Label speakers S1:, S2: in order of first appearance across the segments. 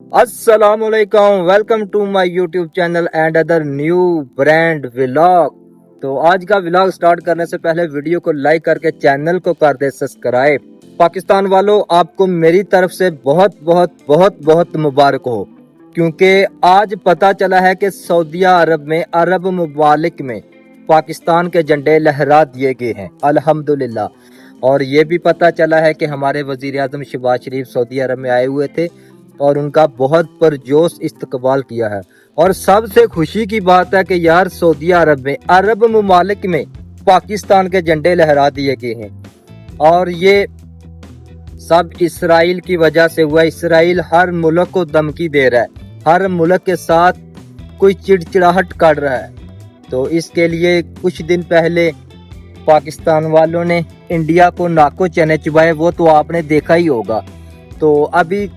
S1: अस्सलाम वालेकुम, welcome to my YouTube channel and other new brand vlog. तो आज का व्लॉग स्टार्ट करने से पहले वीडियो को लाइक करके चैनल को कर दे सब्सक्राइब। पाकिस्तान वालों, आपको मेरी तरफ से बहुत बहुत बहुत बहुत मुबारक हो, क्योंकि आज पता चला है कि सऊदी अरब में, अरब ममालिक में पाकिस्तान के झंडे लहरा दिए गए हैं, अल्हम्दुलिल्लाह। और ये भी पता चला है कि हमारे वजीर आजम शहबाज शरीफ सऊदी अरब में आए हुए थे और उनका बहुत पुरजोश इस्तकबाल किया है। और सबसे खुशी की बात है कि यार सऊदी अरब में, अरब ममालिक में पाकिस्तान के झंडे लहरा दिए गए हैं। और ये सब इसराइल की वजह से हुआ। इसराइल हर मुल्क को धमकी दे रहा है, हर मुल्क के साथ कोई चिड़चिड़ाहट कर रहा है। तो इसके लिए कुछ दिन पहले पाकिस्तान वालों ने इंडिया को नाको चने चुबाए, वो तो आपने देखा ही होगा। तो अभी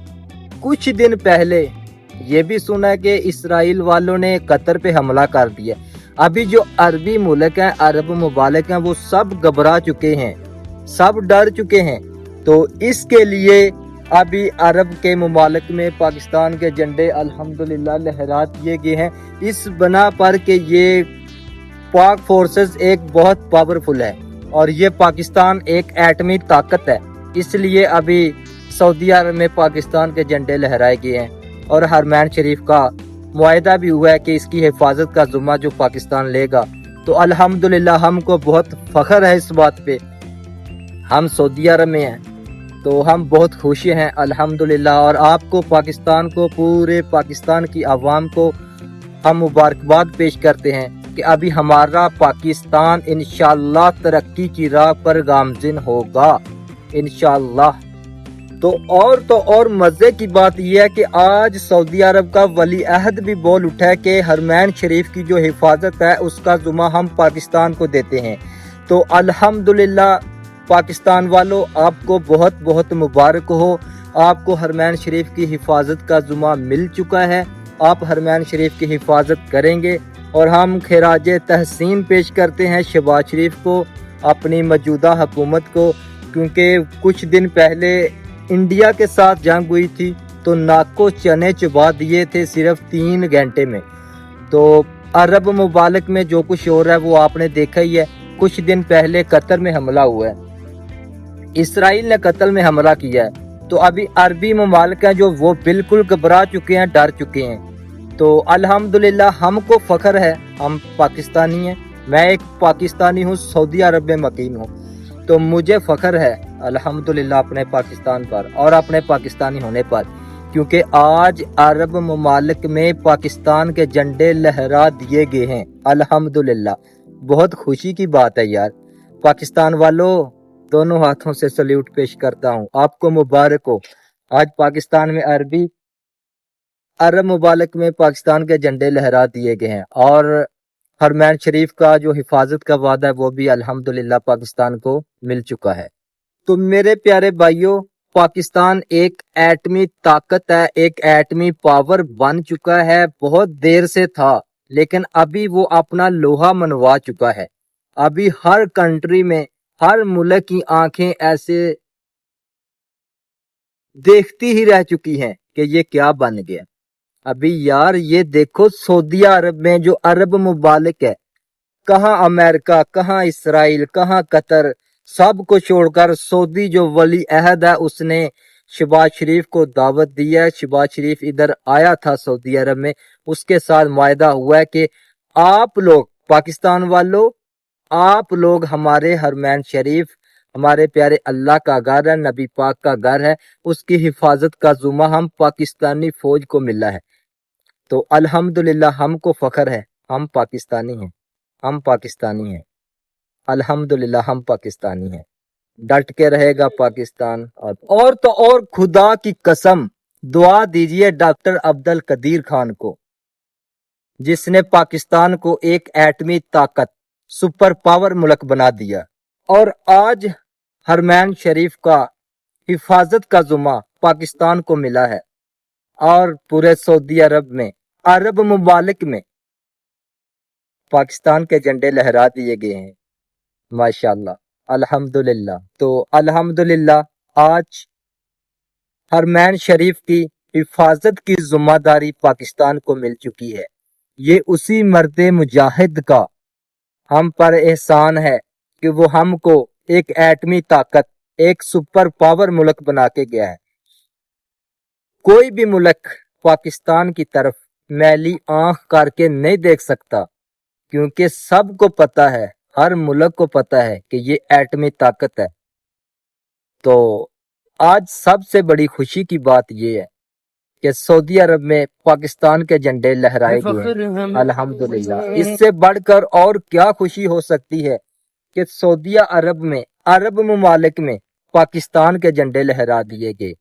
S1: कुछ दिन पहले ये भी सुना है कि इसराइल वालों ने कतर पे हमला कर दिया। अभी जो अरबी मुल्क हैं, अरब मुबालिक हैं, वो सब घबरा चुके हैं, सब डर चुके हैं। तो इसके लिए अभी अरब के मुमालिक में पाकिस्तान के झंडे अल्हम्दुलिल्लाह लहरा दिए गए हैं, इस बना पर कि ये पाक फोर्सेस एक बहुत पावरफुल है और ये पाकिस्तान एक एटमी ताकत है। इसलिए अभी सऊदी अरब में पाकिस्तान के झंडे लहराए गए हैं और हरमैन शरीफ का मुआहदा भी हुआ है कि इसकी हिफाजत का जुम्मा जो पाकिस्तान लेगा। तो अल्हम्दुलिल्लाह हमको बहुत फख्र है इस बात पे। हम सऊदी अरब में हैं तो हम बहुत खुश हैं अल्हम्दुलिल्लाह। और आपको, पाकिस्तान को, पूरे पाकिस्तान की आवाम को हम मुबारकबाद पेश करते हैं कि अभी हमारा पाकिस्तान इंशाअल्लाह तरक्की की राह पर गामजिन होगा इंशाअल्लाह। तो और मजे की बात यह है कि आज सऊदी अरब का वली अहद भी बोल उठा है कि हरमैन शरीफ की जो हिफाजत है उसका जुम्मा हम पाकिस्तान को देते हैं। तो अल्हम्दुलिल्लाह पाकिस्तान वालों, आपको बहुत बहुत मुबारक हो। आपको हरमैन शरीफ की हिफाजत का जुम्मा मिल चुका है, आप हरमैन शरीफ की हिफाजत करेंगे। और हम खिराज तहसीन पेश करते हैं शहबाज शरीफ को, अपनी मौजूदा हुकूमत को, क्योंकि कुछ दिन पहले इंडिया के साथ जंग हुई थी तो नाको चने चबा दिए थे सिर्फ 3 घंटे में। तो अरब मुबालिक में जो कुछ हो रहा है वो आपने देखा ही है। कुछ दिन पहले कतर में हमला हुआ है, इसराइल ने कतर में हमला किया है। तो अभी अरबी मुमालिक हैं जो वो बिल्कुल घबरा चुके हैं, डर चुके हैं। तो अल्हम्दुलिल्लाह हमको फख्र है, हम पाकिस्तानी हैं। मैं एक पाकिस्तानी हूँ, सऊदी अरब में मुकीम हूँ, तो मुझे फख्र है अल्हम्दुलिल्लाह अपने पाकिस्तान पर और अपने पाकिस्तानी होने पर, क्योंकि आज अरब ममालिक में पाकिस्तान के झंडे लहरा दिए गए हैं अल्हम्दुलिल्लाह। बहुत खुशी की बात है यार। पाकिस्तान वालों, दोनों हाथों से सल्यूट पेश करता हूँ, आपको मुबारक हो। आज पाकिस्तान में, अरब ममालिक में पाकिस्तान के झंडे लहरा दिए गए हैं। और हरमैन शरीफ का जो हिफाजत का वादा है वो भी अल्हम्दुलिल्लाह पाकिस्तान को मिल चुका है। तो मेरे प्यारे भाइयों, पाकिस्तान एक एटमी ताकत है, एक एटमी पावर बन चुका है। बहुत देर से था, लेकिन अभी वो अपना लोहा मनवा चुका है। अभी हर कंट्री में, हर मुल्क की आंखें ऐसे देखती ही रह चुकी हैं कि ये क्या बन गया। अभी यार ये देखो, सऊदी अरब में जो अरब मुबालिक है, कहाँ अमेरिका, कहाँ इसराइल, कहाँ कतर, सब को छोड़कर सऊदी जो वली अहद है उसने शहबाज शरीफ को दावत दी है। शहबाज शरीफ इधर आया था सऊदी अरब में, उसके साथ मुआहदा हुआ है कि आप लोग पाकिस्तान वालों, आप लोग हमारे हरमैन शरीफ, हमारे प्यारे अल्लाह का घर है, नबी पाक का घर है, उसकी हिफाजत का जुम्मा हम पाकिस्तानी फौज को मिला है। तो अल्हम्दुलिल्लाह हमको फख्र है, हम पाकिस्तानी हैं, हम पाकिस्तानी हैं अल्हम्दुलिल्लाह, हम पाकिस्तानी हैं। डट के रहेगा पाकिस्तान। और तो और खुदा की कसम, दुआ दीजिए डॉक्टर अब्दुल कदीर खान को, जिसने पाकिस्तान को एक एटमी ताकत, सुपर पावर मुल्क बना दिया। और आज हरमैन शरीफ का हिफाजत का जुम्मा पाकिस्तान को मिला है। और पूरे सऊदी अरब में, अरब मुमालिक में पाकिस्तान के झंडे लहरा दिए गए हैं माशाल्लाह अल्हम्दुलिल्लाह। तो अल्हम्दुलिल्लाह आज हरमैन शरीफ की حفاظت کی ذمہ داری پاکستان کو مل چکی ہے۔ یہ اسی مرد مجاہد کا ہم پر احسان ہے کہ وہ ہم کو ایک ایٹمی طاقت، ایک سپر پاور ملک بنا کے گیا ہے۔ کوئی بھی ملک پاکستان کی طرف میلی آنکھ کر کے نہیں دیکھ سکتا، کیونکہ سب کو پتا ہے، ہر ملک کو پتا ہے کہ یہ ایٹمی طاقت ہے۔ تو آج سب سے بڑی خوشی کی بات یہ ہے کہ سعودی عرب میں پاکستان کے جھنڈے لہرائے گئے ہیں، الحمدللہ۔ اس سے بڑھ کر اور کیا خوشی ہو سکتی ہے کہ سعودی عرب میں، عرب ممالک میں پاکستان کے جھنڈے لہرا دیے گئے۔